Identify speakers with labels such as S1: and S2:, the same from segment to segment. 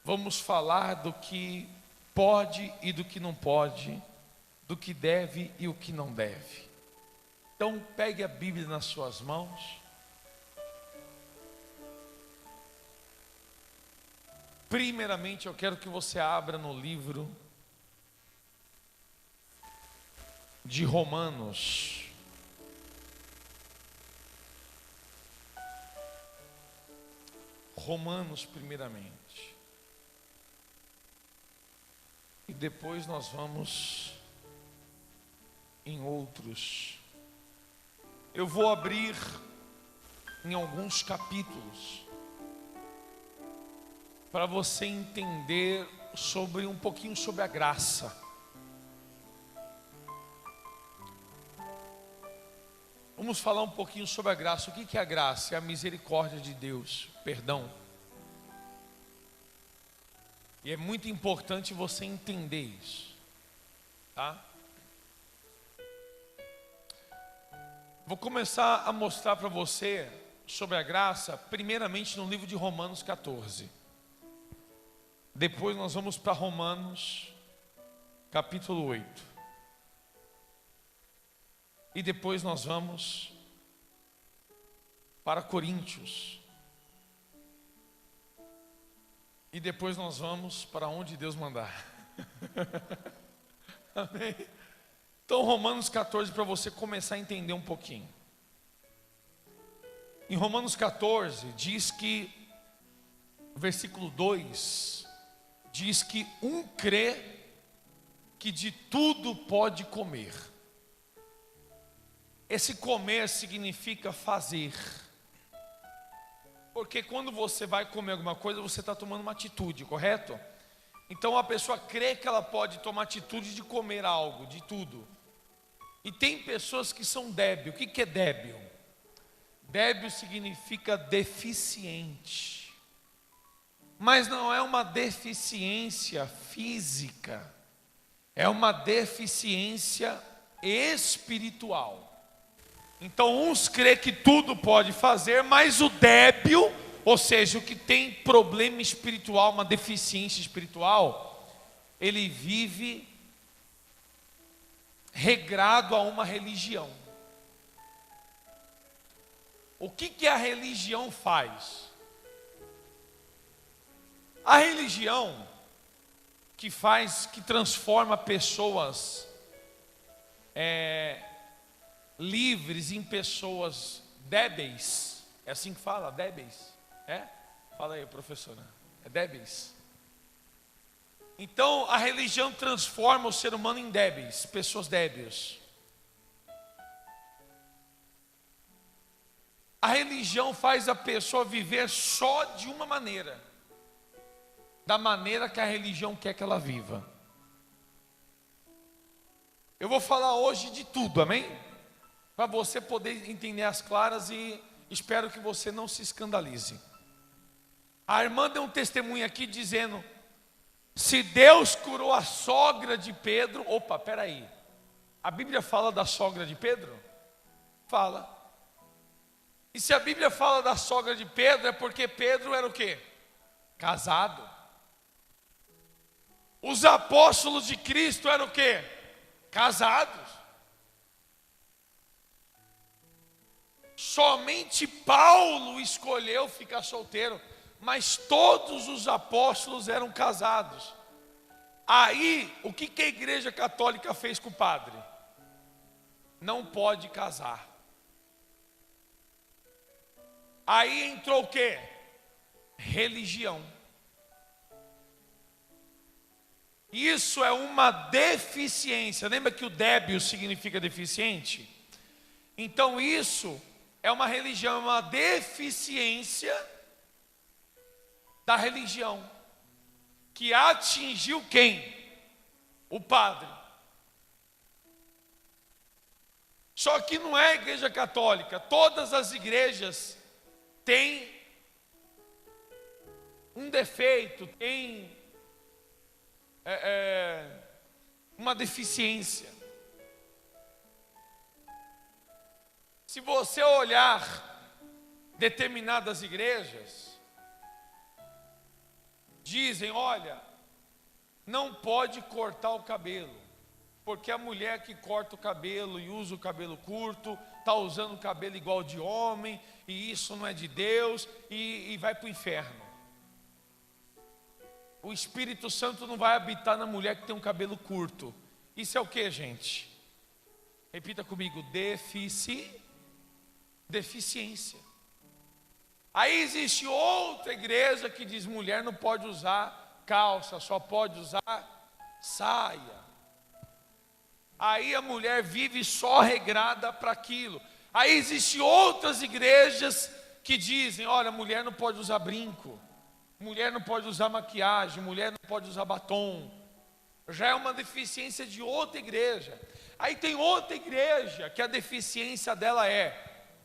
S1: vamos falar do que pode e do que não pode, do que deve e o que não deve. Então pegue a Bíblia nas suas mãos. Primeiramente eu quero que você abra no livro de Romanos. Romanos primeiramente. E depois nós vamos em outros. Eu vou abrir em alguns capítulos para você entender um pouquinho sobre a graça. Vamos falar um pouquinho sobre a graça. O que é a graça? É a misericórdia de Deus, perdão. E é muito importante você entender isso, tá? Vou começar a mostrar para você sobre a graça, primeiramente no livro de Romanos 14. Depois nós vamos para Romanos capítulo 8. E depois nós vamos para Coríntios. E depois nós vamos para onde Deus mandar. Amém? Então Romanos 14, para você começar a entender um pouquinho. Em Romanos 14 diz que, versículo 2, diz que um crê que de tudo pode comer. Esse comer significa fazer. Porque quando você vai comer alguma coisa, você está tomando uma atitude, correto? Então a pessoa crê que ela pode tomar atitude de comer algo, de tudo. E tem pessoas que são débil. O que é débil? Débil significa deficiente. Mas não é uma deficiência física. É uma deficiência espiritual. Então uns crê que tudo pode fazer, mas o débil, ou seja, o que tem problema espiritual, uma deficiência espiritual, ele vive regrado a uma religião. O que a religião faz? A religião que transforma pessoas livres em pessoas débeis. É assim que fala? Débeis? É? Fala aí, professora. É débeis? Então a religião transforma o ser humano em débeis, pessoas débeis. A religião faz a pessoa viver só de uma maneira, da maneira que a religião quer que ela viva. Eu vou falar hoje de tudo, amém? Para você poder entender as claras e espero que você não se escandalize. A irmã deu um testemunho aqui dizendo: se Deus curou a sogra de Pedro, opa, peraí, a Bíblia fala da sogra de Pedro? Fala. E se a Bíblia fala da sogra de Pedro, é porque Pedro era o quê? Casado. Os apóstolos de Cristo eram o quê? Casados. Somente Paulo escolheu ficar solteiro, mas todos os apóstolos eram casados. Aí, o que a igreja católica fez com o padre? Não pode casar. Aí entrou o quê? Religião. Isso é uma deficiência. Lembra que o débil significa deficiente? Então isso é uma religião, é uma deficiência da religião, que atingiu quem? O padre. Só que não é a igreja católica. Todas as igrejas têm um defeito, têm uma deficiência. Se você olhar determinadas igrejas, dizem, olha, não pode cortar o cabelo, porque a mulher que corta o cabelo e usa o cabelo curto, está usando o cabelo igual de homem, e isso não é de Deus, e vai para o inferno. O Espírito Santo não vai habitar na mulher que tem um cabelo curto. Isso é o que, gente? Repita comigo, deficiência. Aí existe outra igreja que diz, mulher não pode usar calça, só pode usar saia. Aí a mulher vive só regrada para aquilo. Aí existe outras igrejas que dizem, olha, mulher não pode usar brinco, mulher não pode usar maquiagem, mulher não pode usar batom. Já é uma deficiência de outra igreja. Aí tem outra igreja que a deficiência dela é,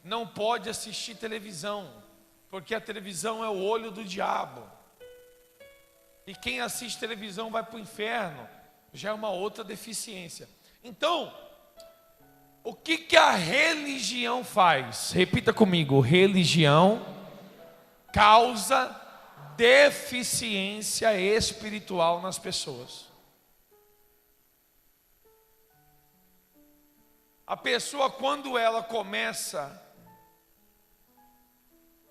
S1: não pode assistir televisão, porque a televisão é o olho do diabo. E quem assiste televisão vai para o inferno. Já é uma outra deficiência. Então, o que a religião faz? Repita comigo, religião causa deficiência espiritual nas pessoas. A pessoa, quando ela começa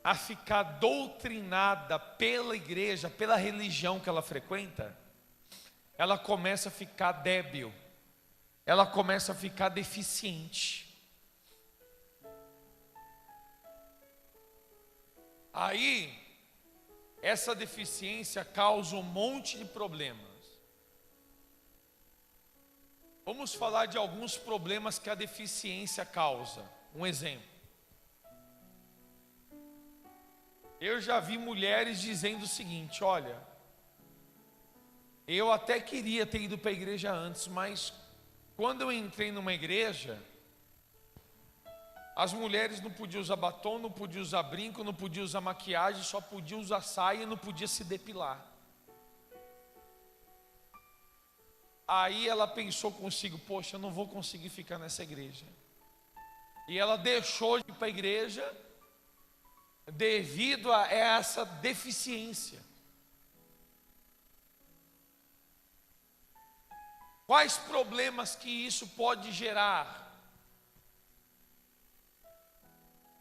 S1: a ficar doutrinada pela igreja, pela religião que ela frequenta, ela começa a ficar débil, ela começa a ficar deficiente. Aí, essa deficiência causa um monte de problemas. Vamos falar de alguns problemas que a deficiência causa. Um exemplo. Eu já vi mulheres dizendo o seguinte, olha, eu até queria ter ido para a igreja antes, mas quando eu entrei numa igreja, as mulheres não podiam usar batom, não podiam usar brinco, não podiam usar maquiagem, só podiam usar saia e não podia se depilar. Aí ela pensou consigo, poxa, eu não vou conseguir ficar nessa igreja. E ela deixou de ir para a igreja devido a essa deficiência. Quais problemas que isso pode gerar?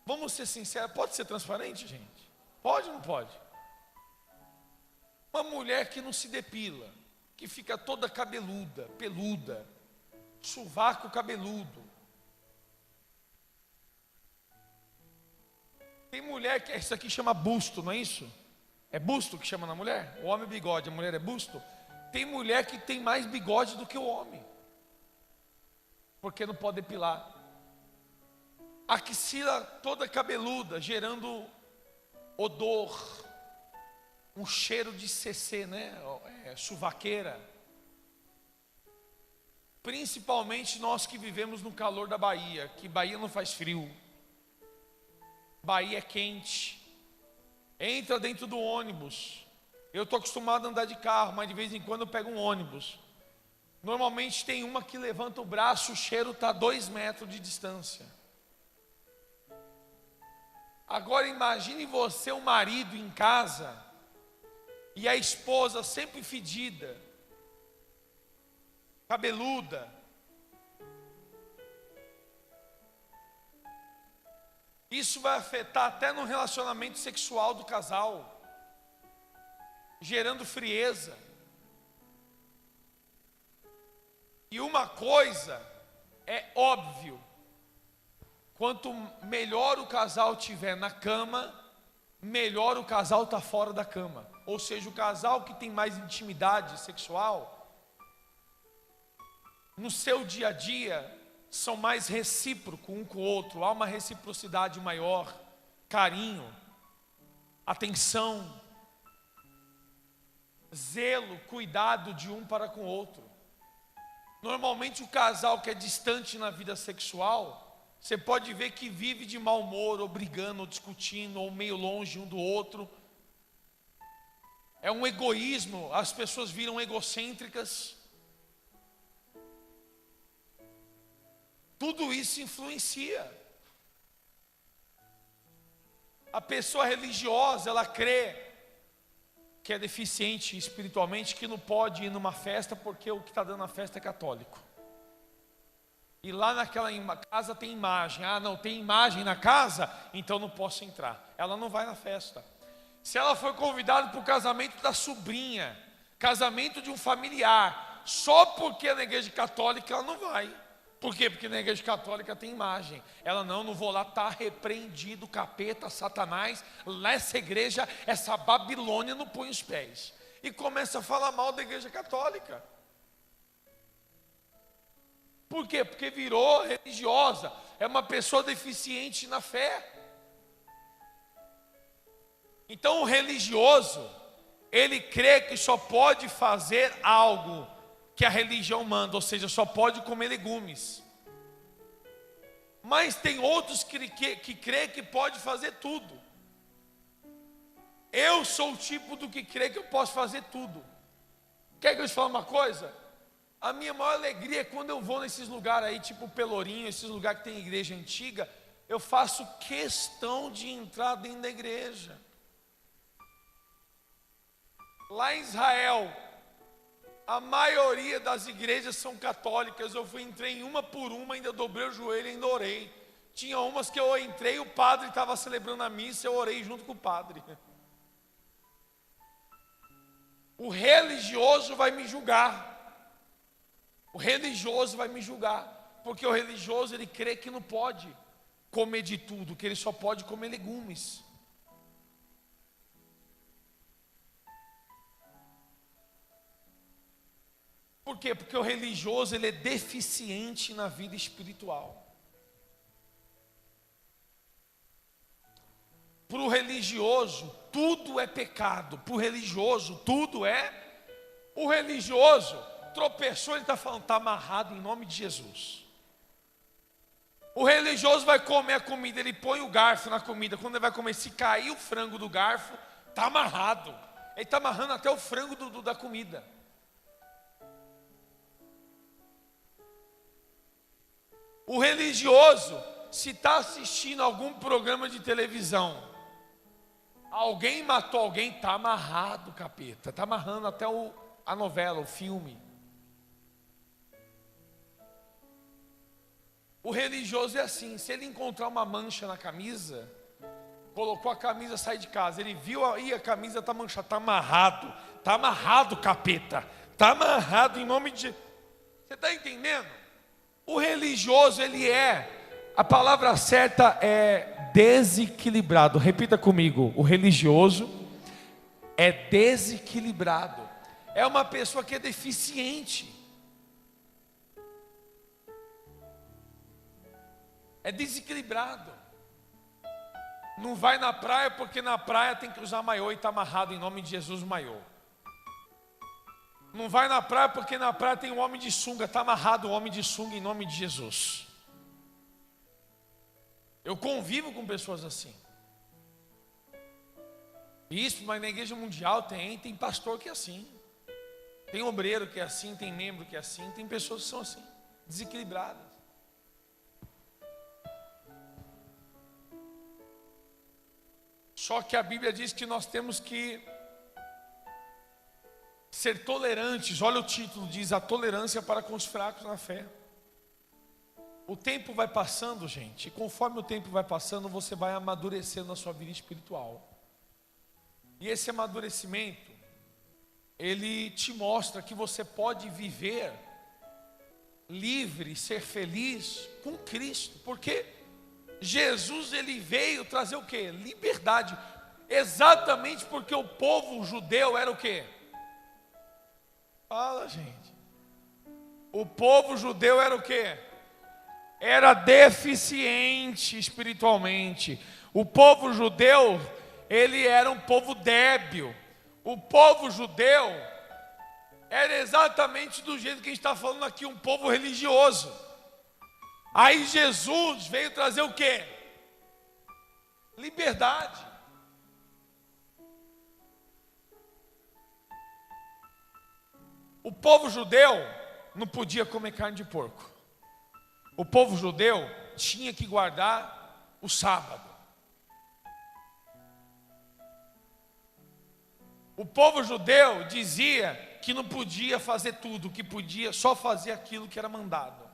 S1: Vamos ser sinceros, pode ser transparente, gente? Pode ou não pode? Uma mulher que não se depila, que fica toda cabeluda, peluda, sovaco cabeludo. Tem mulher que, isso aqui chama busto, não é isso? É busto que chama na mulher? O homem é bigode, a mulher é busto. Tem mulher que tem mais bigode do que o homem, porque não pode depilar. Axila toda cabeluda, gerando odor, um cheiro de CC, né? Suvaqueira. Principalmente nós que vivemos no calor da Bahia, que Bahia não faz frio, Bahia é quente. Entra dentro do ônibus. Eu estou acostumado a andar de carro, mas de vez em quando eu pego um ônibus. Normalmente tem uma que levanta o braço, o cheiro está a 2 metros de distância. Agora imagine você, o marido em casa, e a esposa sempre fedida, cabeluda. Isso vai afetar até no relacionamento sexual do casal, gerando frieza. E uma coisa é óbvio, quanto melhor o casal estiver na cama, melhor o casal está fora da cama. Ou seja, o casal que tem mais intimidade sexual, no seu dia a dia, são mais recíprocos um com o outro. Há uma reciprocidade maior, carinho, atenção, zelo, cuidado de um para com o outro. Normalmente o casal que é distante na vida sexual, você pode ver que vive de mau humor, ou brigando, ou discutindo, ou meio longe um do outro. É um egoísmo, as pessoas viram egocêntricas. Tudo isso influencia. A pessoa religiosa, ela crê que é deficiente espiritualmente, que não pode ir numa festa porque o que está dando a festa é católico. E lá naquela casa tem imagem. Ah, não, tem imagem na casa, então não posso entrar. Ela não vai na festa. Se ela foi convidada para o casamento da sobrinha, casamento de um familiar, só porque é na igreja católica ela não vai. Por quê? Porque na igreja católica tem imagem. Ela não vou lá, está repreendido, capeta, Satanás, nessa igreja, essa Babilônia não põe os pés. E começa a falar mal da igreja católica. Por quê? Porque virou religiosa, é uma pessoa deficiente na fé. Então o religioso, ele crê que só pode fazer algo que a religião manda, ou seja, só pode comer legumes. Mas tem outros que crê que pode fazer tudo. Eu sou o tipo do que crê que eu posso fazer tudo. Quer que eu te fale uma coisa? A minha maior alegria é quando eu vou nesses lugares aí, tipo Pelourinho, esses lugares que tem igreja antiga, eu faço questão de entrar dentro da igreja. Lá em Israel, a maioria das igrejas são católicas. Eu entrei em uma por uma, ainda dobrei o joelho e ainda orei. Tinha umas que eu entrei, o padre estava celebrando a missa, eu orei junto com o padre. O religioso vai me julgar. O religioso vai me julgar. Porque o religioso, ele crê que não pode comer de tudo, que ele só pode comer legumes. Por quê? Porque o religioso, ele é deficiente na vida espiritual. Para o religioso, tudo é pecado. Para o religioso, tudo é. O religioso tropeçou, ele está falando, está amarrado em nome de Jesus. O religioso vai comer a comida, ele põe o garfo na comida. Quando ele vai comer, se cair o frango do garfo, está amarrado. Ele está amarrando até o frango da comida. O religioso, se está assistindo algum programa de televisão, alguém matou alguém, está amarrado, capeta. Está amarrando até a novela, o filme. O religioso é assim, se ele encontrar uma mancha na camisa, colocou a camisa, sai de casa, ele viu aí a camisa está manchada, está amarrado, capeta. Está amarrado em nome de... Você está entendendo? O religioso, ele a palavra certa é desequilibrado. Repita comigo, o religioso é desequilibrado. É uma pessoa que é deficiente. É desequilibrado. Não vai na praia porque na praia tem que usar maiô e está amarrado em nome de Jesus o maiô. Não vai na praia porque na praia tem um homem de sunga, está amarrado o homem de sunga em nome de Jesus. Eu convivo com pessoas assim. Isso, mas na igreja mundial tem pastor que é assim. Tem obreiro que é assim, tem membro que é assim, tem pessoas que são assim, desequilibradas. Só que a Bíblia diz que nós temos que ser tolerantes. Olha o título, diz a tolerância para com os fracos na fé. O tempo vai passando, gente, e conforme o tempo vai passando, você vai amadurecendo na sua vida espiritual. E esse amadurecimento, ele te mostra que você pode viver livre, ser feliz com Cristo. Porque Jesus, ele veio trazer o quê? Liberdade. Exatamente porque o povo judeu era o quê? Fala, gente. O povo judeu era o quê? Era deficiente espiritualmente. O povo judeu, ele era um povo débil. O povo judeu era exatamente do jeito que a gente está falando aqui, um povo religioso. Aí Jesus veio trazer o quê? Liberdade. O povo judeu não podia comer carne de porco. O povo judeu tinha que guardar o sábado. O povo judeu dizia que não podia fazer tudo, que podia só fazer aquilo que era mandado.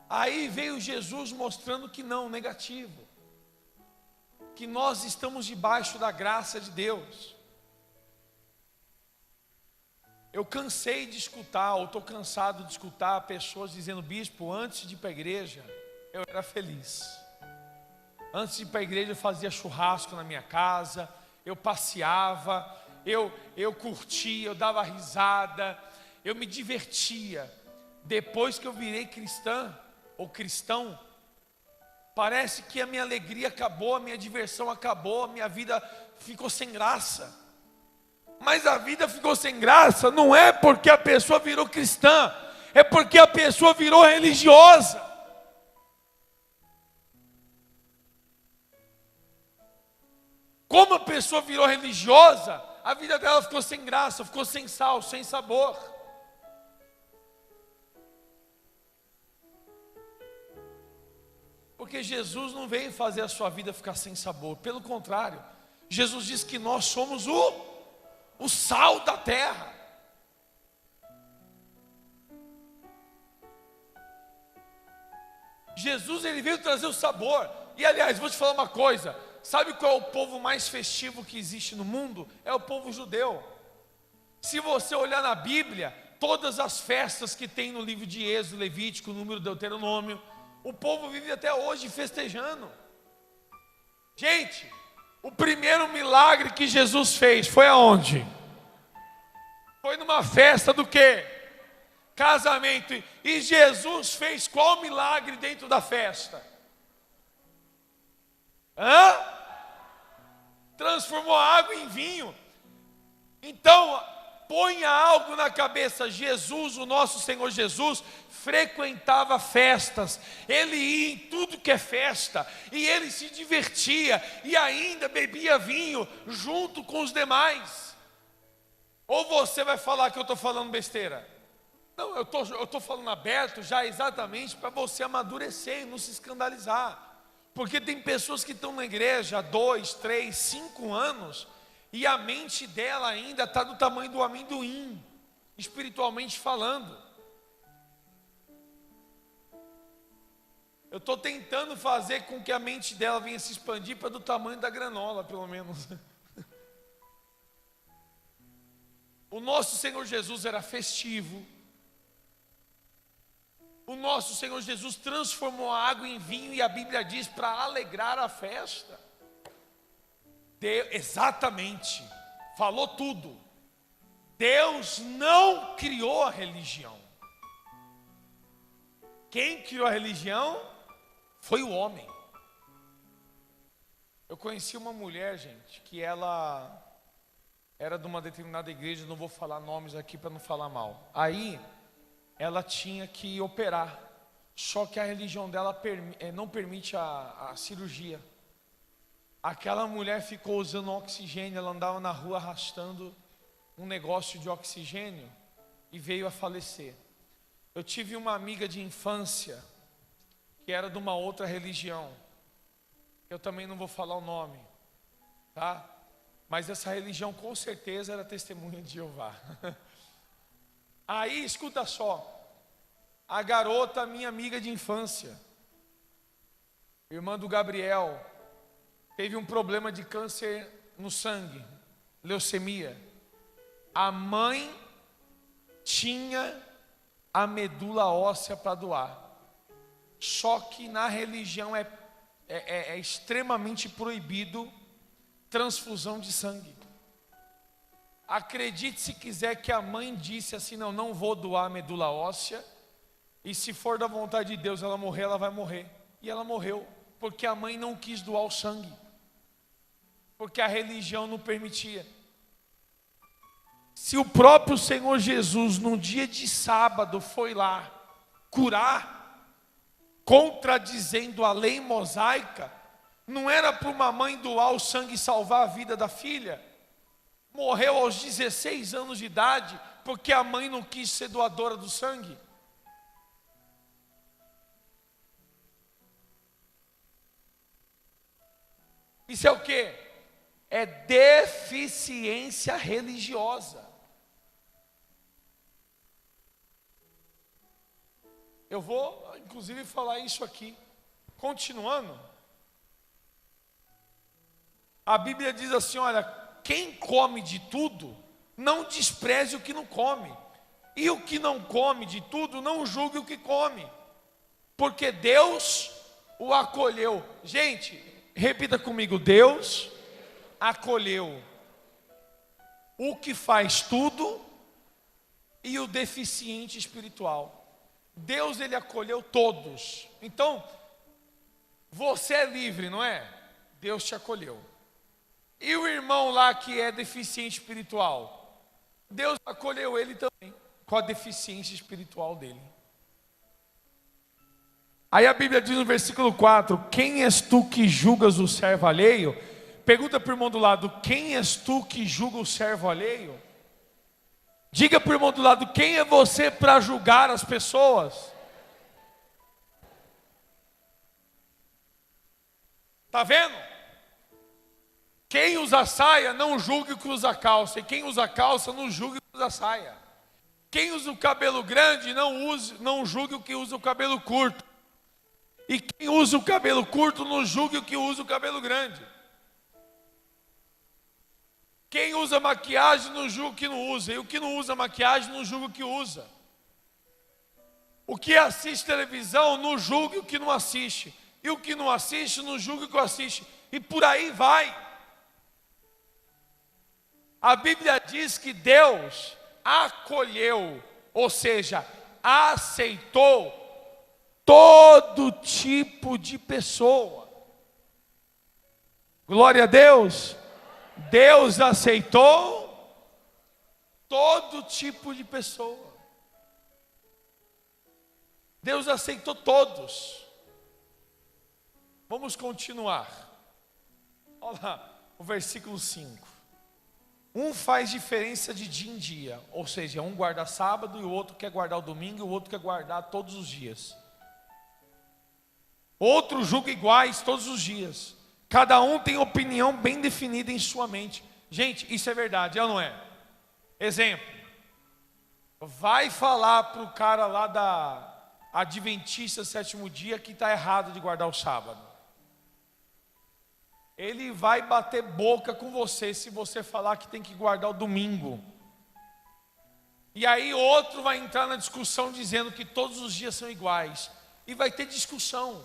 S1: Aí veio Jesus mostrando que não, negativo. Que nós estamos debaixo da graça de Deus. Eu cansei de escutar, ou estou cansado de escutar pessoas dizendo: bispo, antes de ir para a igreja, eu era feliz. Antes de ir para a igreja eu fazia churrasco na minha casa, eu passeava, eu curtia, eu dava risada, eu me divertia. Depois que eu virei cristã, ou cristão, parece que a minha alegria acabou, a minha diversão acabou, a minha vida ficou sem graça. Mas a vida ficou sem graça não é porque a pessoa virou cristã, é porque a pessoa virou religiosa. Como a pessoa virou religiosa, a vida dela ficou sem graça, ficou sem sal, sem sabor. Porque Jesus não veio fazer a sua vida ficar sem sabor, pelo contrário, Jesus diz que nós somos o sal da terra. Jesus, ele veio trazer o sabor. E aliás, vou te falar uma coisa: sabe qual é o povo mais festivo que existe no mundo? É o povo judeu. Se você olhar na Bíblia, todas as festas que tem no livro de Êxodo, Levítico, Número, Deuteronômio, o povo vive até hoje festejando. Gente, o primeiro milagre que Jesus fez foi aonde? Foi numa festa do quê? Casamento. E Jesus fez qual milagre dentro da festa? Transformou a água em vinho. Então, ponha algo na cabeça: Jesus, o nosso Senhor Jesus, frequentava festas, ele ia em tudo que é festa, e ele se divertia, e ainda bebia vinho junto com os demais. Ou você vai falar que eu estou falando besteira? Não, eu estou falando aberto já exatamente para você amadurecer e não se escandalizar. Porque tem pessoas que estão na igreja há 2, 3, 5 anos, e a mente dela ainda está do tamanho do amendoim, espiritualmente falando. Eu estou tentando fazer com que a mente dela venha se expandir para do tamanho da granola, pelo menos. O nosso Senhor Jesus era festivo. O nosso Senhor Jesus transformou a água em vinho, e a Bíblia diz para alegrar a festa. Exatamente, falou tudo. Deus não criou a religião. Quem criou a religião foi o homem. Eu conheci uma mulher, gente, que ela era de uma determinada igreja, não vou falar nomes aqui para não falar mal. Aí, ela tinha que operar, só que a religião dela não permite a cirurgia. Aquela mulher ficou usando oxigênio, ela andava na rua arrastando um negócio de oxigênio e veio a falecer. Eu tive uma amiga de infância que era de uma outra religião, eu também não vou falar o nome, tá? Mas essa religião com certeza era testemunha de Jeová. Aí, escuta só, a garota, minha amiga de infância, irmã do Gabriel, teve um problema de câncer no sangue, leucemia. A mãe tinha a medula óssea para doar. Só que na religião é extremamente proibido transfusão de sangue. Acredite se quiser que a mãe disse assim: não vou doar a medula óssea, e se for da vontade de Deus ela morrer, ela vai morrer. E ela morreu, porque a mãe não quis doar o sangue, porque a religião não permitia. Se o próprio Senhor Jesus, num dia de sábado, foi lá curar, contradizendo a lei mosaica, não era para uma mãe doar o sangue e salvar a vida da filha? Morreu aos 16 anos de idade, porque a mãe não quis ser doadora do sangue. Isso é o quê? é deficiência religiosa. Eu vou, inclusive, falar isso aqui. Continuando, a Bíblia diz assim: olha, quem come de tudo, não despreze o que não come. E o que não come de tudo, não julgue o que come, porque Deus o acolheu. Gente, repita comigo: Deus acolheu o que faz tudo e o deficiente espiritual. Deus, ele acolheu todos. Então, você é livre, não é? Deus te acolheu. E o irmão lá que é deficiente espiritual, Deus acolheu ele também, com a deficiência espiritual dele. Aí a Bíblia diz no versículo 4: quem és tu que julgas o servo alheio? Pergunta para o irmão do lado: quem és tu que julga o servo alheio? Diga para o irmão do lado: quem é você para julgar as pessoas? Está vendo? Quem usa saia, não julgue o que usa calça. E quem usa calça, não julgue o que usa saia. Quem usa o cabelo grande, não julgue o que usa o cabelo curto. E quem usa o cabelo curto, não julgue o que usa o cabelo grande. Quem usa maquiagem, não julga o que não usa. E o que não usa maquiagem, não julga o que usa. O que assiste televisão, não julgue o que não assiste. E o que não assiste, não julgue o que assiste. E por aí vai. A Bíblia diz que Deus acolheu, ou seja, aceitou todo tipo de pessoa. Glória a Deus. Deus aceitou todo tipo de pessoa. Deus aceitou todos. Vamos continuar. Olha lá, o versículo 5. Um faz diferença de dia em dia, ou seja, um guarda sábado e o outro quer guardar o domingo e o outro quer guardar todos os dias. Outro julga iguais todos os dias. Cada um tem opinião bem definida em sua mente. Gente, isso é verdade, é ou não é? Exemplo. Vai falar para o cara lá da Adventista Sétimo Dia que está errado de guardar o sábado. Ele vai bater boca com você se você falar que tem que guardar o domingo. E aí outro vai entrar na discussão dizendo que todos os dias são iguais. E vai ter discussão.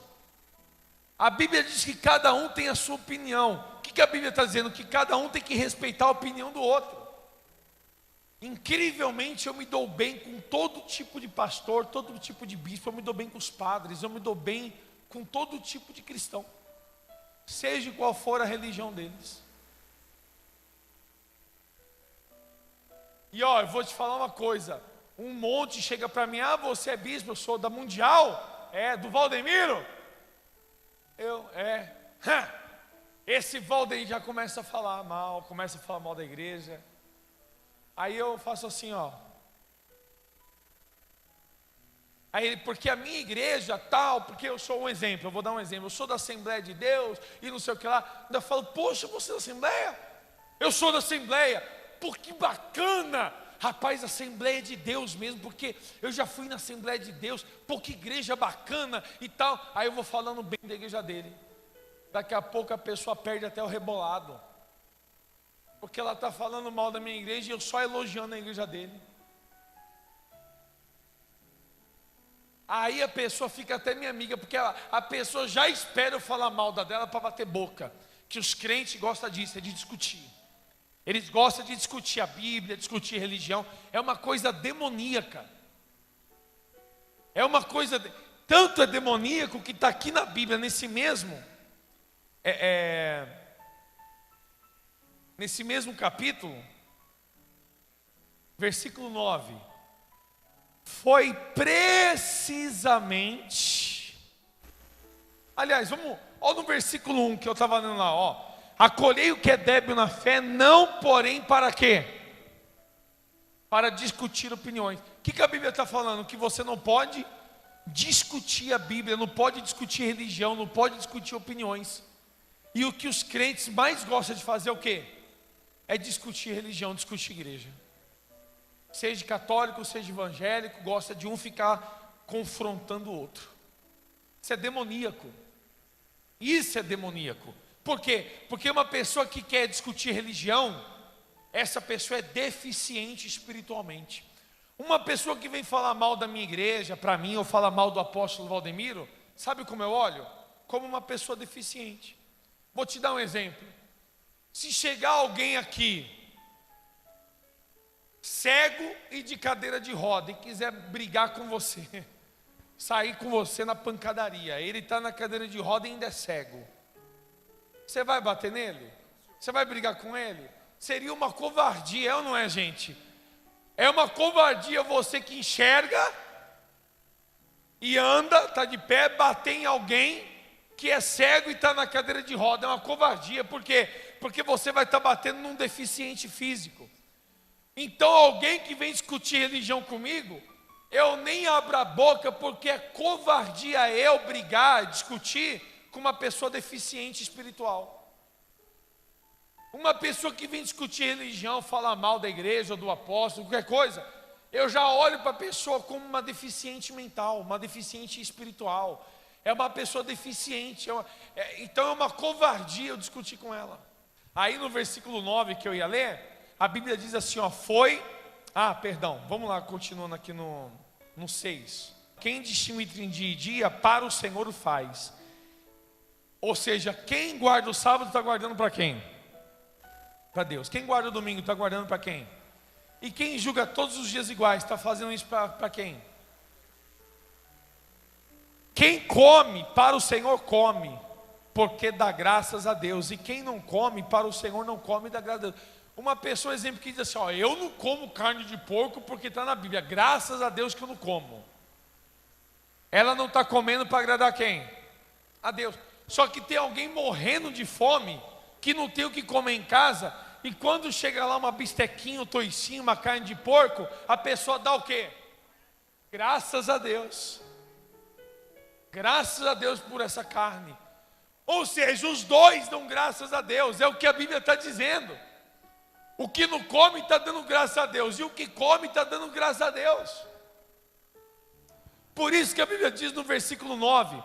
S1: A Bíblia diz que cada um tem a sua opinião. O que a Bíblia está dizendo? Que cada um tem que respeitar a opinião do outro. Incrivelmente eu me dou bem com todo tipo de pastor, todo tipo de bispo. Eu me dou bem com os padres, eu me dou bem com todo tipo de cristão, seja qual for a religião deles. E ó, eu vou te falar uma coisa. Um monte chega para mim: ah, você é bispo? Eu sou da Mundial. É, do Valdemiro? Esse Valdemiro já começa a falar mal da igreja. Aí eu faço assim, ó. Aí, porque a minha igreja tal, porque eu sou um exemplo, eu vou dar um exemplo, eu sou da Assembleia de Deus e não sei o que lá. Ainda falo: poxa, você é da Assembleia? Eu sou da Assembleia. Pô, que bacana! Rapaz, Assembleia de Deus mesmo, porque eu já fui na Assembleia de Deus. Pô, que igreja bacana e tal. Aí eu vou falando bem da igreja dele. Daqui a pouco a pessoa perde até o rebolado, porque ela está falando mal da minha igreja e eu só elogiando a igreja dele. Aí a pessoa fica até minha amiga, porque a pessoa já espera eu falar mal da dela para bater boca. Que os crentes gostam disso, é de discutir. Eles gostam de discutir a Bíblia, discutir religião. É uma coisa demoníaca. É uma coisa, tanto é demoníaco que está aqui na Bíblia, nesse mesmo capítulo, versículo 9. Foi precisamente, aliás, olha no versículo 1 que eu estava lendo lá, ó. Acolhei o que é débil na fé, não porém para quê? Para discutir opiniões. O que a Bíblia está falando? Que você não pode discutir a Bíblia, não pode discutir religião, não pode discutir opiniões. E o que os crentes mais gostam de fazer é o quê? É discutir religião, discutir igreja. Seja católico, seja evangélico, gosta de um ficar confrontando o outro. Isso é demoníaco. Isso é demoníaco. Por quê? Porque uma pessoa que quer discutir religião, essa pessoa é deficiente espiritualmente. Uma pessoa que vem falar mal da minha igreja, para mim, ou falar mal do apóstolo Valdemiro, sabe como eu olho? Como uma pessoa deficiente. Vou te dar um exemplo. Se chegar alguém aqui, cego e de cadeira de roda, e quiser brigar com você, sair com você na pancadaria, ele está na cadeira de roda e ainda é cego, você vai bater nele? Você vai brigar com ele? Seria uma covardia, é ou não é, gente? É uma covardia você que enxerga e anda, está de pé, bater em alguém que é cego e está na cadeira de roda. É uma covardia, por quê? Porque você vai estar batendo num deficiente físico. Então alguém que vem discutir religião comigo, eu nem abro a boca, porque é covardia eu brigar, discutir com uma pessoa deficiente espiritual. Uma pessoa que vem discutir religião, falar mal da igreja ou do apóstolo, qualquer coisa, eu já olho para a pessoa como uma deficiente mental, uma deficiente espiritual. É uma pessoa deficiente, então é uma covardia eu discutir com ela. Aí no versículo 9 que eu ia ler, a Bíblia diz assim, ó, vamos lá, continuando aqui no 6. Quem distingue entre dia e dia, para o Senhor o faz. Ou seja, quem guarda o sábado está guardando para quem? Para Deus. Quem guarda o domingo está guardando para quem? E quem julga todos os dias iguais está fazendo isso para quem? Quem come para o Senhor come, porque dá graças a Deus. E quem não come para o Senhor não come e dá graças a Deus. Uma pessoa, exemplo, que diz assim, ó, eu não como carne de porco porque está na Bíblia, graças a Deus que eu não como. Ela não está comendo para agradar quem? A Deus. Só que tem alguém morrendo de fome, que não tem o que comer em casa, e quando chega lá uma bistequinha, um toicinho, uma carne de porco, a pessoa dá o quê? Graças a Deus. Graças a Deus por essa carne. Ou seja, os dois dão graças a Deus, é o que a Bíblia está dizendo. O que não come está dando graças a Deus, e o que come está dando graças a Deus. Por isso que a Bíblia diz no versículo 9,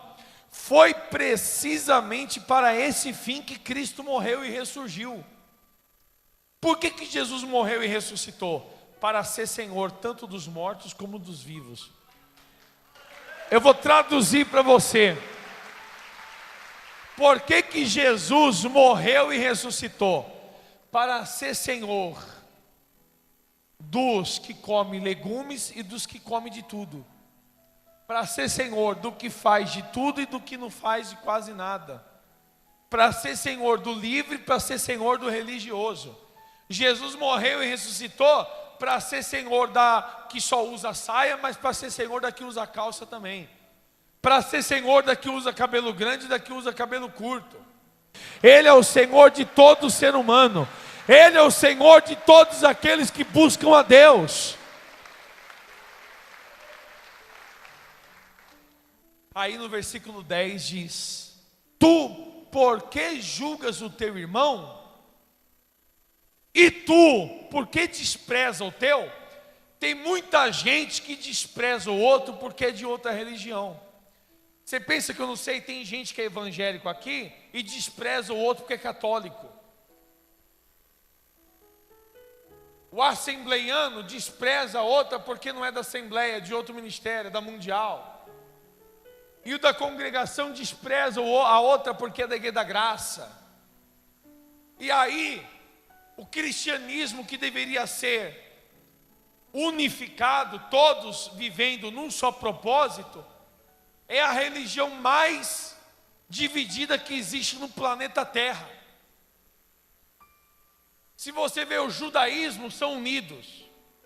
S1: foi precisamente para esse fim que Cristo morreu e ressurgiu. Por que Jesus morreu e ressuscitou? Para ser Senhor tanto dos mortos como dos vivos. Eu vou traduzir para você. Por que Jesus morreu e ressuscitou? Para ser Senhor dos que comem legumes e dos que comem de tudo. Para ser Senhor do que faz de tudo e do que não faz de quase nada. Para ser Senhor do livre, para ser Senhor do religioso. Jesus morreu e ressuscitou para ser Senhor da que só usa saia, mas para ser Senhor da que usa calça também. Para ser Senhor da que usa cabelo grande e da que usa cabelo curto. Ele é o Senhor de todo ser humano. Ele é o Senhor de todos aqueles que buscam a Deus. Aí no versículo 10 diz: tu, por que julgas o teu irmão? E tu, por que despreza o teu? Tem muita gente que despreza o outro porque é de outra religião. Você pensa que eu não sei, tem gente que é evangélico aqui e despreza o outro porque é católico. O assembleiano despreza a outra porque não é da assembleia, é de outro ministério, é da mundial. E o da congregação despreza a outra porque é da igreja da graça. E aí, o cristianismo que deveria ser unificado, todos vivendo num só propósito, é a religião mais dividida que existe no planeta Terra. Se você vê o judaísmo, são unidos.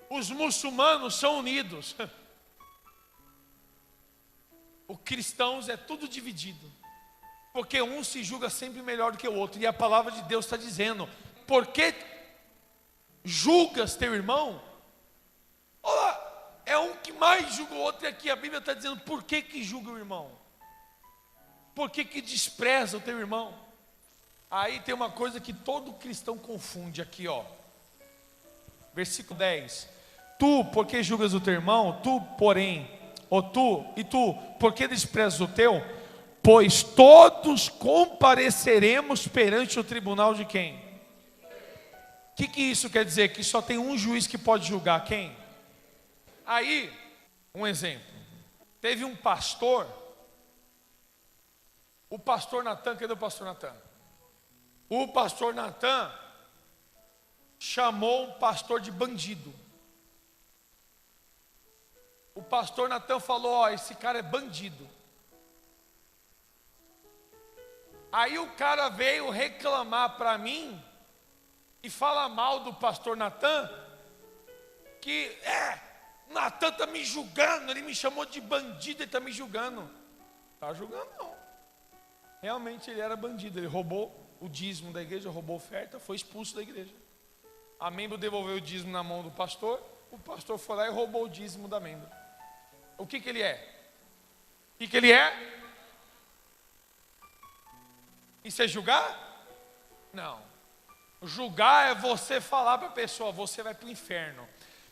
S1: Os muçulmanos são unidos. Os cristãos é tudo dividido. Porque um se julga sempre melhor do que o outro. E a palavra de Deus está dizendo: por que julgas teu irmão? Olha, é um que mais julga o outro. E aqui a Bíblia está dizendo: por que julga o irmão? Por que despreza o teu irmão? Aí tem uma coisa que todo cristão confunde aqui, ó. Versículo 10. Tu, porque julgas o teu irmão? Tu, porém, ou tu, e tu, porque desprezas o teu? Pois todos compareceremos perante o tribunal de quem? O que isso quer dizer? Que só tem um juiz que pode julgar quem? Aí, um exemplo. Teve um pastor. O pastor Natan, cadê o pastor Natan? O pastor Natan chamou um pastor de bandido. O pastor Natan falou: ó, esse cara é bandido. Aí o cara veio reclamar para mim e falar mal do pastor Natan, que Natan está me julgando, ele me chamou de bandido, ele está me julgando. Está julgando não. Realmente ele era bandido, ele roubou o dízimo da igreja, roubou a oferta, foi expulso da igreja. A membro devolveu o dízimo na mão do pastor, o pastor foi lá e roubou o dízimo da membro. O que ele é? O que ele é? Isso é julgar? Não. Julgar é você falar para a pessoa: você vai para o inferno.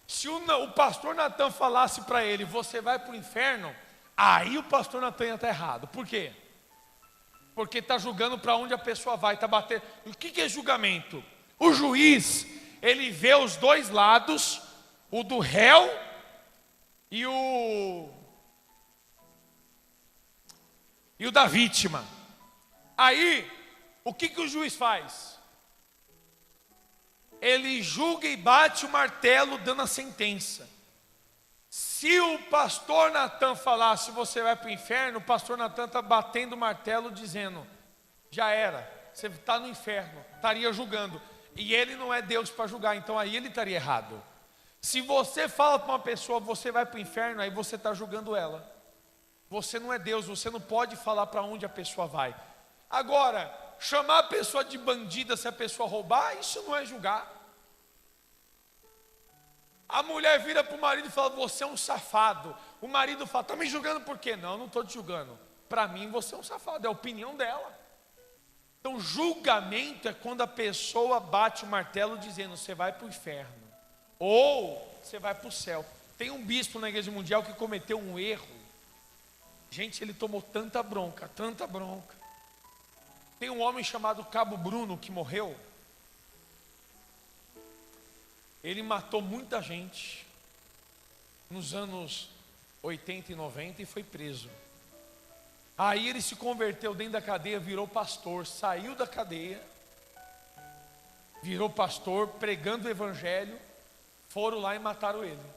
S1: Se o pastor Natan falasse para ele: você vai para o inferno, aí o pastor Natan ia estar errado. Por quê? Porque está julgando para onde a pessoa vai, está batendo. O que é julgamento? O juiz, ele vê os dois lados, o do réu e o da vítima. Aí, o que o juiz faz? Ele julga e bate o martelo dando a sentença. Se o pastor Natan falasse: você vai para o inferno, o pastor Natan está batendo o martelo dizendo: já era, você está no inferno, estaria julgando. E ele não é Deus para julgar, então aí ele estaria errado. Se você fala para uma pessoa: você vai para o inferno, aí você está julgando ela. Você não é Deus, você não pode falar para onde a pessoa vai. Agora, chamar a pessoa de bandida se a pessoa roubar, isso não é julgar. A mulher vira para o marido e fala: você é um safado. O marido fala: está me julgando por quê? Não, não estou te julgando. Para mim você é um safado, é a opinião dela. Então julgamento é quando a pessoa bate o martelo dizendo: você vai para o inferno, ou você vai para o céu. Tem um bispo na igreja mundial que cometeu um erro. Gente, ele tomou tanta bronca, tanta bronca. Tem um homem chamado Cabo Bruno que morreu. Ele matou muita gente nos anos 80 e 90 e foi preso. Aí ele se converteu dentro da cadeia, virou pastor, saiu da cadeia, virou pastor, pregando o evangelho. Foram lá e mataram ele.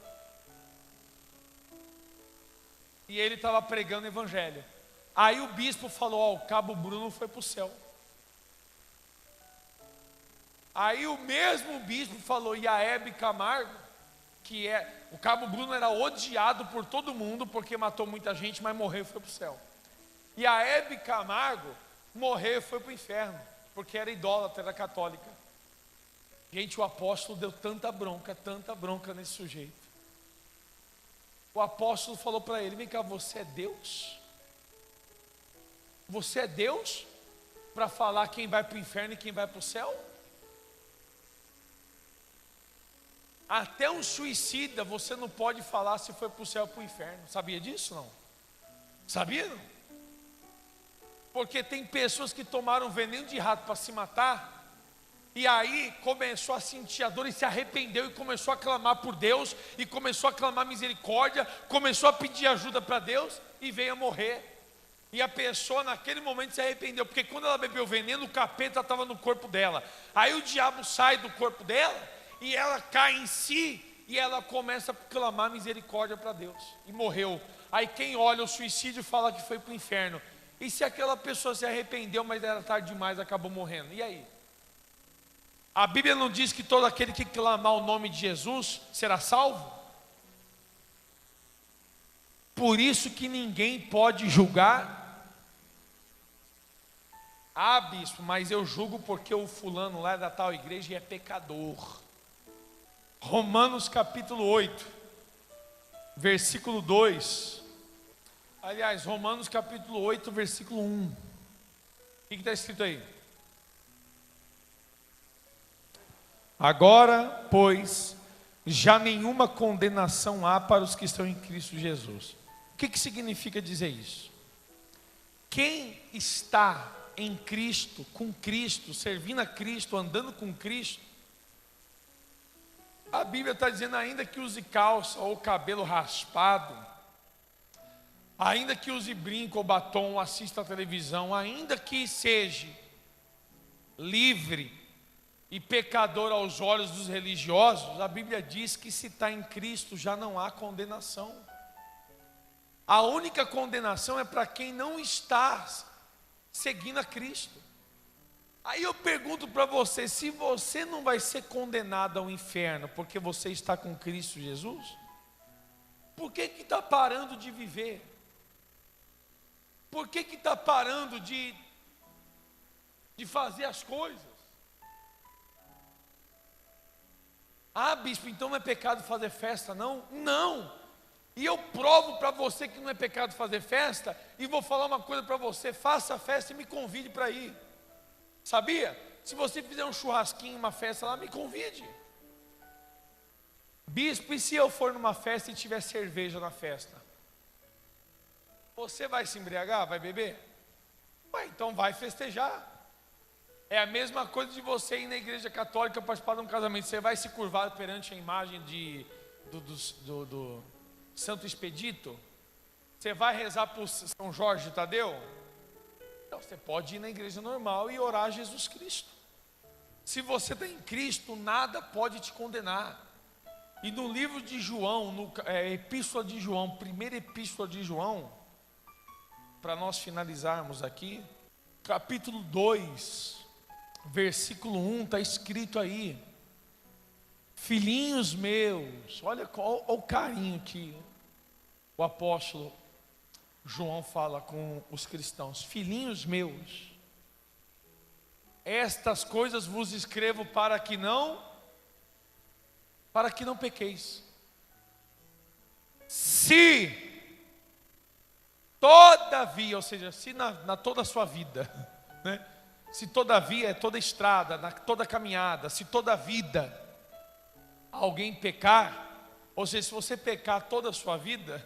S1: E ele estava pregando o evangelho. Aí o bispo falou: ó, o Cabo Bruno foi para o céu. Aí o mesmo bispo falou: e a Hebe Camargo, que o Cabo Bruno era odiado por todo mundo porque matou muita gente, mas morreu e foi para o céu. E a Hebe Camargo morreu e foi para o inferno, porque era idólatra, era católica. Gente, o apóstolo deu tanta bronca nesse sujeito. O apóstolo falou para ele: vem cá, você é Deus? Você é Deus para falar quem vai para o inferno e quem vai para o céu? Até um suicida você não pode falar se foi para o céu ou para o inferno. Sabia disso não? Sabia não? Porque tem pessoas que tomaram veneno de rato para se matar, e aí começou a sentir a dor e se arrependeu e começou a clamar por Deus, e começou a clamar misericórdia, começou a pedir ajuda para Deus e veio a morrer. E a pessoa naquele momento se arrependeu, porque quando ela bebeu veneno, o capeta estava no corpo dela. Aí o diabo sai do corpo dela e ela cai em si, e ela começa a clamar misericórdia para Deus, e morreu. Aí quem olha o suicídio fala que foi para o inferno. E se aquela pessoa se arrependeu, mas era tarde demais, acabou morrendo, e aí? A Bíblia não diz que todo aquele que clamar o nome de Jesus será salvo? Por isso que ninguém pode julgar. Ah, bispo, mas eu julgo porque o fulano lá é da tal igreja e é pecador. Romanos capítulo 8, versículo 2. Aliás, Romanos capítulo 8, versículo 1. O que está escrito aí? Agora, pois, já nenhuma condenação há para os que estão em Cristo Jesus. O que significa dizer isso? Quem está em Cristo, com Cristo, servindo a Cristo, andando com Cristo, a Bíblia está dizendo, ainda que use calça ou cabelo raspado, ainda que use brinco ou batom, assista a televisão, ainda que seja livre e pecador aos olhos dos religiosos, a Bíblia diz que se está em Cristo já não há condenação. A única condenação é para quem não está seguindo a Cristo. Aí eu pergunto para você, se você não vai ser condenado ao inferno porque você está com Cristo Jesus, por que está parando de viver? Por que está parando de fazer as coisas? Ah, bispo, então não é pecado fazer festa, não? Não! E eu provo para você que não é pecado fazer festa, e vou falar uma coisa para você: faça a festa e me convide para ir. Sabia? Se você fizer um churrasquinho, uma festa lá, me convide. Bispo, e se eu for numa festa e tiver cerveja na festa? Você vai se embriagar? Vai beber? Ué, então vai festejar. É a mesma coisa de você ir na igreja católica participar de um casamento. Você vai se curvar perante a imagem do Santo Expedito? Você vai rezar para o São Jorge Tadeu? Não, você pode ir na igreja normal e orar a Jesus Cristo. Se você está em Cristo, nada pode te condenar. E no livro de João, Epístola de João, primeira Epístola de João, para nós finalizarmos aqui, capítulo 2, versículo 1, está escrito aí: filhinhos meus, olha o carinho que o apóstolo João fala com os cristãos. Filhinhos meus, estas coisas vos escrevo para que não pequeis. Se todavia, ou seja, se na toda a sua vida, né? Se todavia é toda estrada, toda caminhada, se toda vida alguém pecar, ou seja, se você pecar toda a sua vida,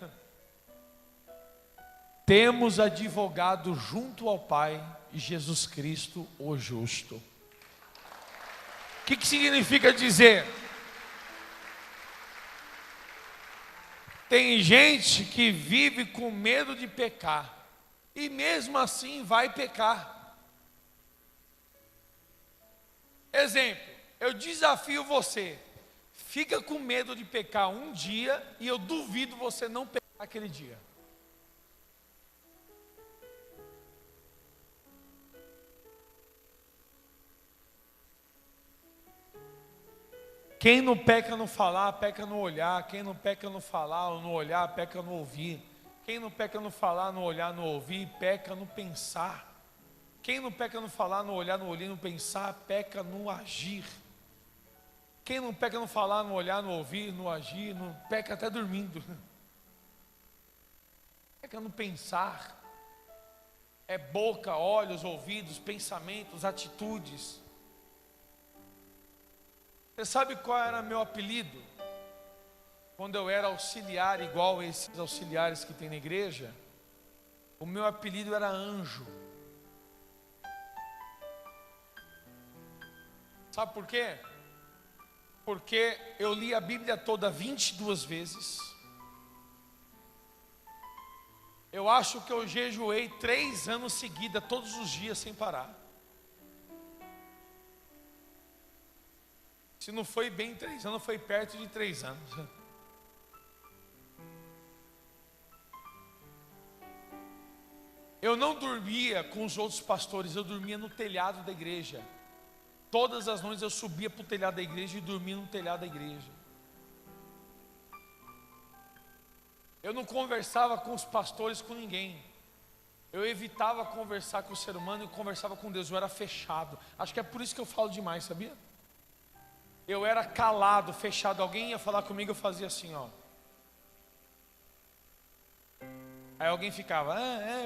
S1: temos advogado junto ao Pai, Jesus Cristo, o justo. O que significa dizer? Tem gente que vive com medo de pecar, e mesmo assim vai pecar. Exemplo, eu desafio você, fica com medo de pecar um dia, e eu duvido você não pecar aquele dia. Quem não peca no falar, peca no olhar. Quem não peca no falar ou no olhar, peca no ouvir. Quem não peca no falar, no olhar, no ouvir, peca no pensar. Quem não peca no falar, no olhar, no ouvir, no pensar, peca no agir. Quem não peca no falar, no olhar, no ouvir, no agir, peca até dormindo. Peca no pensar. É boca, olhos, ouvidos, pensamentos, atitudes. Você sabe qual era meu apelido? Quando eu era auxiliar, igual esses auxiliares que tem na igreja, o meu apelido era Anjo. Sabe por quê? Porque eu li a Bíblia toda 22 vezes. Eu acho que eu jejuei 3 anos seguidos, todos os dias sem parar. Se não foi bem 3 anos, foi perto de 3 anos. Eu não dormia com os outros pastores, eu dormia no telhado da igreja. Todas as noites eu subia para o telhado da igreja e dormia no telhado da igreja. Eu não conversava com os pastores, com ninguém. Eu evitava conversar com o ser humano e conversava com Deus. Eu era fechado. Acho que é por isso que eu falo demais, sabia? Eu era calado, fechado. Alguém ia falar comigo, eu fazia assim, ó. Aí alguém ficava,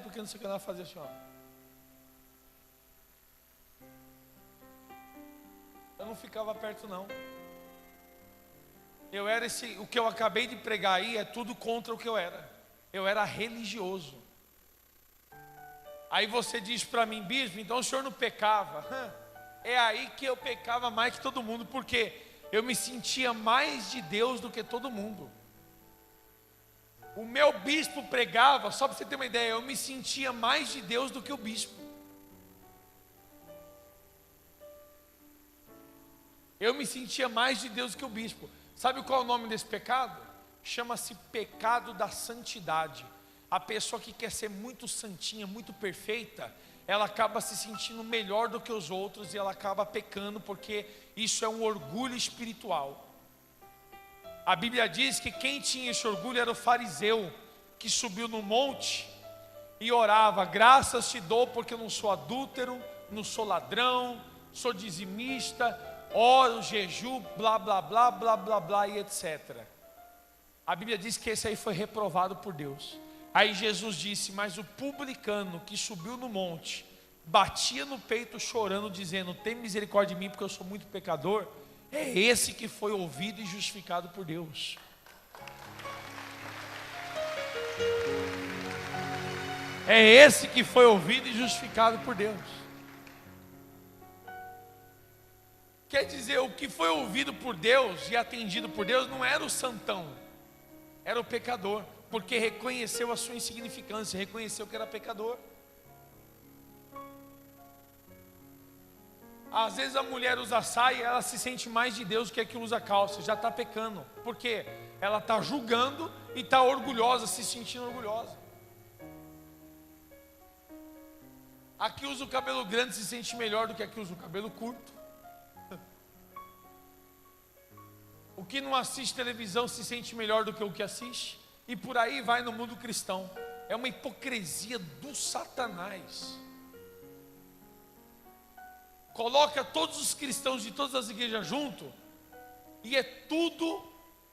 S1: porque não sei o que ela fazia assim, ó. Eu não ficava perto não. Eu era o que eu acabei de pregar aí é tudo contra o que eu era. Eu era religioso. Aí você diz para mim, bispo, então o senhor não pecava? É aí que eu pecava mais que todo mundo, porque eu me sentia mais de Deus do que todo mundo. O meu bispo pregava, só para você ter uma ideia, eu me sentia mais de Deus do que o bispo. Eu me sentia mais de Deus do que o bispo. Sabe qual é o nome desse pecado? Chama-se pecado da santidade. A pessoa que quer ser muito santinha, muito perfeita, ela acaba se sentindo melhor do que os outros e ela acaba pecando, porque isso é um orgulho espiritual. A Bíblia diz que quem tinha esse orgulho era o fariseu, que subiu no monte e orava: graças te dou porque eu não sou adúltero, não sou ladrão, sou dizimista, oro, jejum, blá blá blá, blá blá blá e etc. A Bíblia diz que esse aí foi reprovado por Deus. Aí Jesus disse: mas o publicano que subiu no monte, batia no peito chorando, dizendo: tem misericórdia de mim porque eu sou muito pecador, é esse que foi ouvido e justificado por Deus. É esse que foi ouvido e justificado por Deus. Quer dizer, o que foi ouvido por Deus e atendido por Deus não era o santão, era o pecador, porque reconheceu a sua insignificância, reconheceu que era pecador. Às vezes a mulher usa saia, ela se sente mais de Deus do que a que usa calça, já está pecando, porque ela está julgando e está orgulhosa, se sentindo orgulhosa. A que usa o cabelo grande se sente melhor do que a que usa o cabelo curto. O que não assiste televisão se sente melhor do que o que assiste. E por aí vai no mundo cristão. É uma hipocrisia do Satanás. Coloca todos os cristãos de todas as igrejas junto, e é tudo,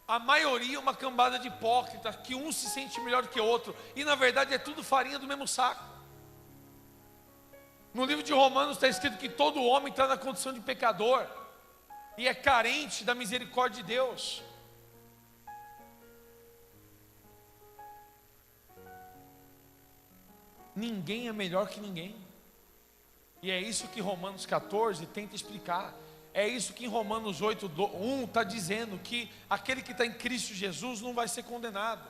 S1: a maioria, uma cambada de hipócritas, que um se sente melhor do que o outro, e na verdade é tudo farinha do mesmo saco. No livro de Romanos está escrito que todo homem está na condição de pecador, e é carente da misericórdia de Deus. Ninguém é melhor que ninguém. E é isso que Romanos 14 tenta explicar. É isso que em Romanos 8:1 está dizendo, que aquele que está em Cristo Jesus não vai ser condenado.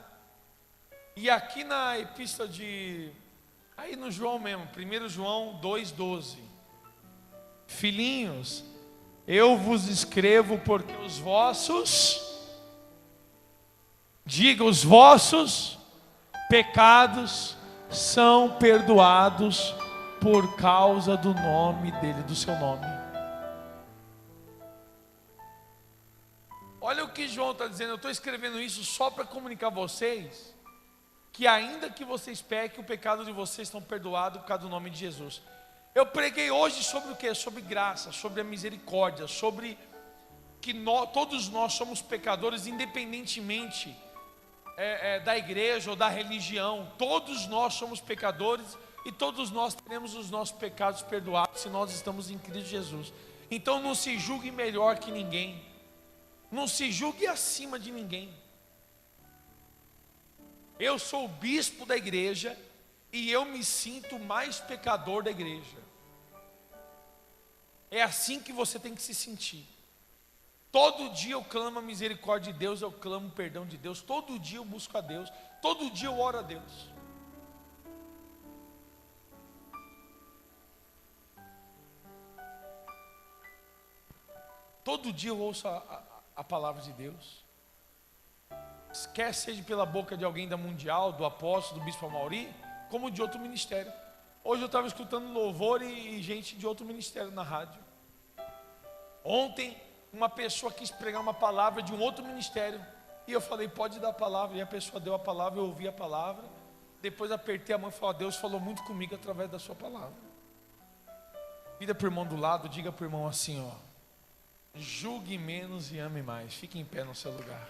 S1: E aqui na epístola de... aí no João mesmo, 1 João 2:12: filhinhos, eu vos escrevo porque os vossos... diga, os vossos pecados são perdoados por causa do nome dele, do seu nome. Olha o que João está dizendo. Eu estou escrevendo isso só para comunicar a vocês que ainda que vocês pequem, o pecado de vocês estão perdoados por causa do nome de Jesus. Eu preguei hoje sobre o que? Sobre graça, sobre a misericórdia, sobre que todos nós somos pecadores, independentemente da igreja ou da religião. Todos nós somos pecadores e todos nós teremos os nossos pecados perdoados se nós estamos em Cristo Jesus. Então não se julgue melhor que ninguém, não se julgue acima de ninguém. Eu sou o bispo da igreja e eu me sinto mais pecador da igreja. É assim que você tem que se sentir. Todo dia eu clamo a misericórdia de Deus, eu clamo o perdão de Deus, todo dia eu busco a Deus, todo dia eu oro a Deus. Todo dia eu ouço a palavra de Deus. Quer seja pela boca de alguém da Mundial, do apóstolo, do bispo Amauri, como de outro ministério. Hoje eu estava escutando louvor e gente de outro ministério na rádio. Ontem uma pessoa quis pregar uma palavra de um outro ministério, e eu falei, pode dar a palavra, e a pessoa deu a palavra, eu ouvi a palavra, depois apertei a mão e falei, Deus falou muito comigo através da sua palavra. Vira para o irmão do lado, diga para o irmão assim, ó: julgue menos e ame mais. Fique em pé no seu lugar.